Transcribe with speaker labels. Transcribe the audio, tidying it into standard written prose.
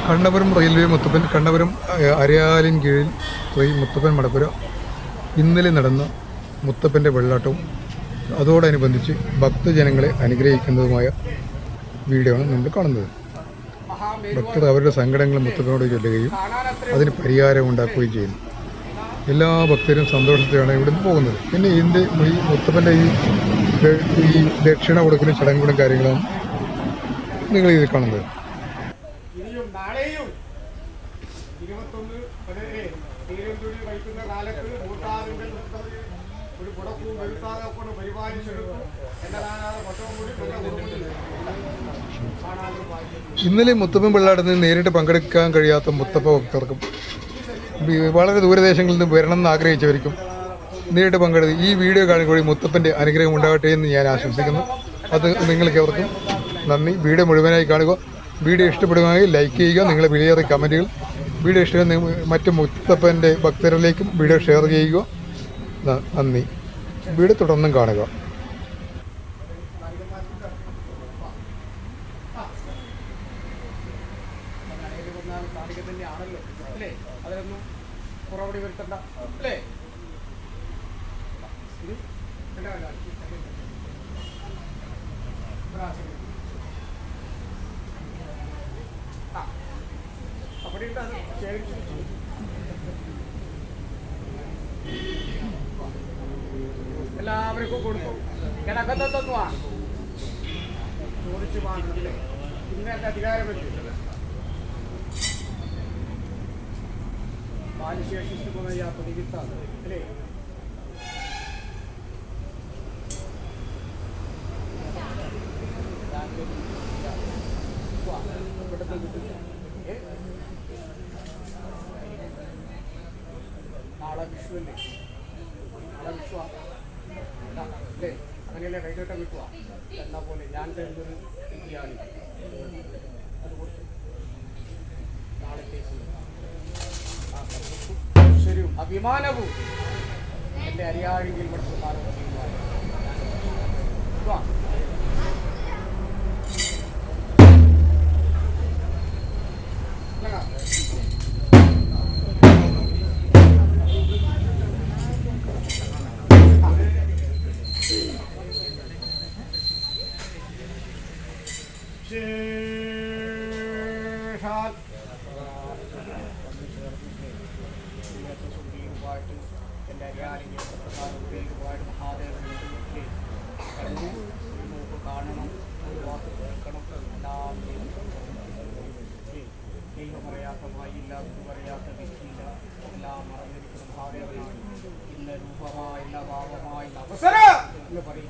Speaker 1: Kannapuram railway Muthappan Kannapuram അരയാലിൻ കീഴിൽ മുത്തപ്പൻ മടപ്പുര ഇന്നലെ നടന്ന മുത്തപ്പൻ്റെ വെള്ളാട്ടവും അതോടനുബന്ധിച്ച് ഭക്തജനങ്ങളെ അനുഗ്രഹിക്കുന്നതുമായ വീഡിയോ ആണ് നമ്മൾ കാണുന്നത്. ഭക്തർ അവരുടെ സങ്കടങ്ങൾ മുത്തപ്പനോട് ചൊല്ലുകയും അതിന് പരിഹാരം ഉണ്ടാക്കുകയും ചെയ്യുന്നു. എല്ലാ ഭക്തരും സന്തോഷത്തിലാണ് ഇവിടുന്ന് പോകുന്നത്. പിന്നെ ഇതിൻ്റെ ഈ മുത്തപ്പൻ്റെ ഈ ദക്ഷിണ കൊടുക്കുന്ന ചടങ്ങുകളും കാര്യങ്ങളും നിങ്ങൾ ഇതിൽ കാണുന്നത്. ഇന്നലെ മുത്തപ്പൻ വെള്ളാട്ടത്തിന് നേരിട്ട് പങ്കെടുക്കാൻ കഴിയാത്ത മുത്തപ്പ ഭക്തർക്കും വളരെ ദൂരദേശങ്ങളിൽ നിന്ന് വരണം എന്ന് ആഗ്രഹിച്ചവർക്കും നേരിട്ട് പങ്കെടുത്ത് ഈ വീഡിയോ കാണുമ്പോൾ മുത്തപ്പൻ്റെ അനുഗ്രഹം ഉണ്ടാകട്ടെ എന്ന് ഞാൻ ആശംസിക്കുന്നു. അത് നിങ്ങൾക്ക് അവർക്കും നന്ദി. വീഡിയോ മുഴുവനായി കാണുക. വീഡിയോ ഇഷ്ടപ്പെടുകയാണെങ്കിൽ ലൈക്ക് ചെയ്യുക. നിങ്ങളെ വിലയേറിയ കമൻറ്റുകൾ. വീഡിയോ ഇഷ്ടം മറ്റ് മുത്തപ്പൻ്റെ ഭക്തരിലേക്കും വീഡിയോ ഷെയർ ചെയ്യുക. നന്ദി. വീഡിയോ തുടർന്നും കാണുക.
Speaker 2: തന്നെയാണല്ലോ അല്ലേ, അതിലൊന്നും കുറവടി വരുത്തണ്ട അല്ലേ. എല്ലാവർക്കും കൊടുക്കും. കിടക്കത്തൊന്നുവാ ചോദിച്ചു വാങ്ങില്ലേ, ഇന്നത്തെ അധികാരം പറ്റില്ല. ബാലിശേഷിക്കുന്ന യാത്ര നികിത്താണ് അല്ലേ. നാളെ വിഷുവല്ലേ, നാളെ വിഷുവ അല്ലേ, അങ്ങനെയല്ലേ കൈകോട്ടം കിട്ടുക. എന്നാ പോലെ ഞാൻ തരുന്നൊരു ബിരിയാണി അതുകൊണ്ട് നാളത്തെ ശരി അഭിമാനവും എൻ്റെ അരിയാഴിയിൽ എൻ്റെ അരിയാഴിയിൽ ഒരുപാട് മഹാദേവനുണ്ട്. കാണണം, വാക്ക് കേൾക്കണം. എല്ലാം ദൈവമറിയാത്ത വായില്ല, ഗുരുവറിയാത്ത വ്യക്തിയില്ല. എല്ലാം മറന്നിരിക്കുന്ന മഹാദേവനാണ്. ഇന്ന രൂപമായി, ഇന്ന ഭാവമായി, അവസരം എന്ന് പറയും.